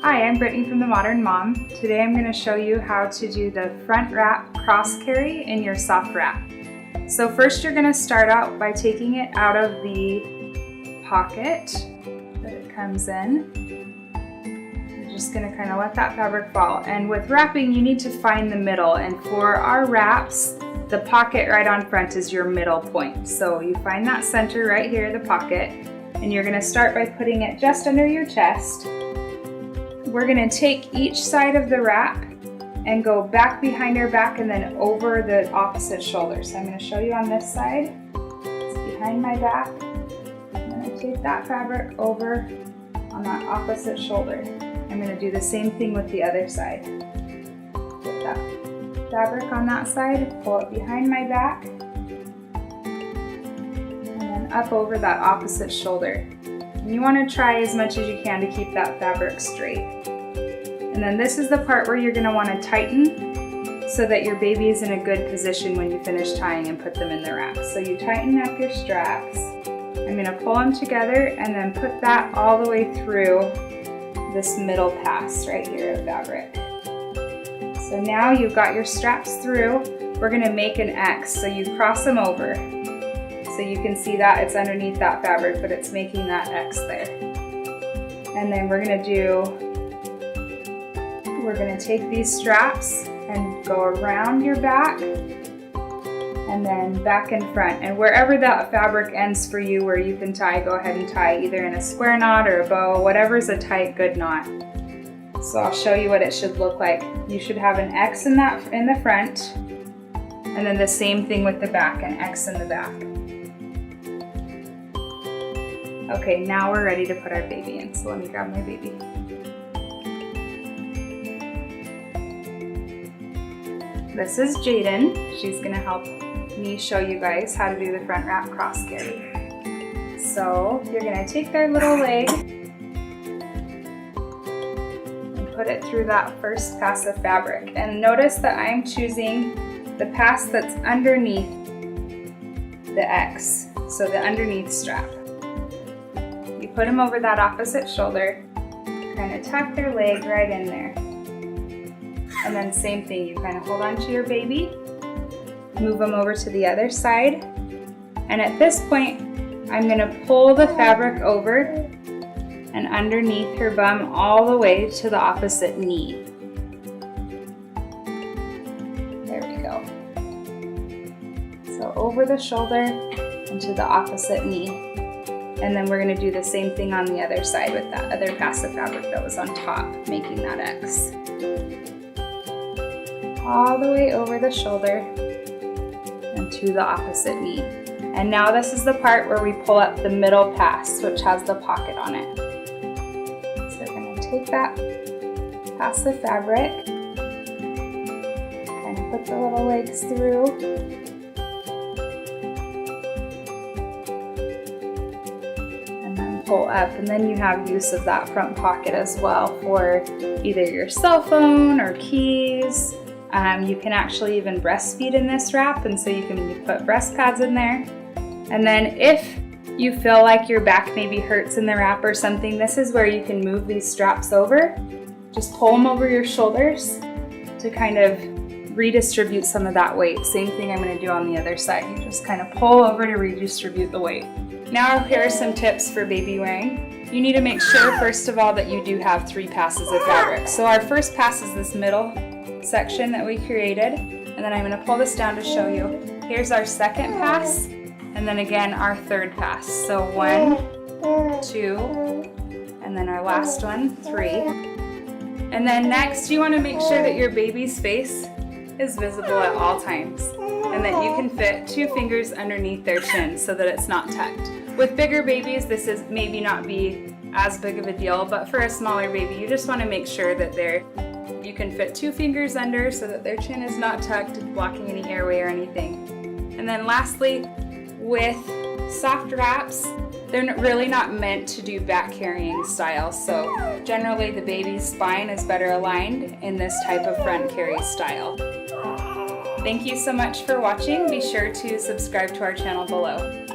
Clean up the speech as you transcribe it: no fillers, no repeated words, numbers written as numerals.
Hi, I'm Brittany from The Modern Mom. Today I'm going to show you how to do the front wrap cross carry in your soft wrap. So first you're going to start out by taking it out of the pocket that it comes in. You're just going to kind of let that fabric fall. And with wrapping you need to find the middle, and for our wraps the pocket right on front is your middle point. So you find that center right here, the pocket, and you're going to start by putting it just under your chest. We're going to take each side of the wrap and go back behind our back and then over the opposite shoulder. So I'm going to show you on this side. It's behind my back. I'm going to take that fabric over on that opposite shoulder. I'm going to do the same thing with the other side. Put that fabric on that side, pull it behind my back, and then up over that opposite shoulder. And you want to try as much as you can to keep that fabric straight. And then this is the part where you're going to want to tighten so that your baby is in a good position when you finish tying and put them in the wrap. So you tighten up your straps. I'm going to pull them together and then put that all the way through this middle pass right here of fabric. So now you've got your straps through. We're going to make an X, so you cross them over. So you can see that it's underneath that fabric, but it's making that X there. And then we're going to take these straps and go around your back and then back and front. And wherever that fabric ends for you where you can tie, go ahead and tie either in a square knot or a bow, whatever's a tight, good knot. So I'll show you what it should look like. You should have an X in the front, and then the same thing with the back, an X in the back. Okay, now we're ready to put our baby in, so let me grab my baby. This is Jaden. She's gonna help me show you guys how to do the front wrap cross carry. So you're gonna take their little leg and put it through that first pass of fabric. And notice that I'm choosing the pass that's underneath the X, so the underneath strap. Put them over that opposite shoulder, kind of tuck their leg right in there. And then same thing, you kind of hold on to your baby, move them over to the other side, and at this point I'm going to pull the fabric over and underneath her bum all the way to the opposite knee. There we go. So over the shoulder and to the opposite knee. And then we're going to do the same thing on the other side with that other pass of fabric that was on top, making that X. All the way over the shoulder and to the opposite knee. And now this is the part where we pull up the middle pass, which has the pocket on it. So we're going to take that pass of fabric, kind of put the little legs through. Pull up, and then you have use of that front pocket as well for either your cell phone or keys. You can actually even breastfeed in this wrap, and so you can put breast pads in there. And then if you feel like your back maybe hurts in the wrap or something, this is where you can move these straps over. Just pull them over your shoulders to kind of redistribute some of that weight. Same thing I'm going to do on the other side. You just kind of pull over to redistribute the weight. Now here are some tips for baby wearing. You need to make sure first of all that you do have 3 passes of fabric. So our first pass is this middle section that we created, and then I'm going to pull this down to show you. Here's our second pass, and then again our third pass. So 1, 2, and then our last one, 3. And then next you want to make sure that your baby's face is visible at all times, and that you can fit 2 fingers underneath their chin so that it's not tucked. With bigger babies, this is maybe not be as big of a deal, but for a smaller baby, you just want to make sure that you can fit 2 fingers under so that their chin is not tucked, blocking any airway or anything. And then lastly, with soft wraps, they're really not meant to do back carrying style, so generally the baby's spine is better aligned in this type of front carry style. Thank you so much for watching. Be sure to subscribe to our channel below.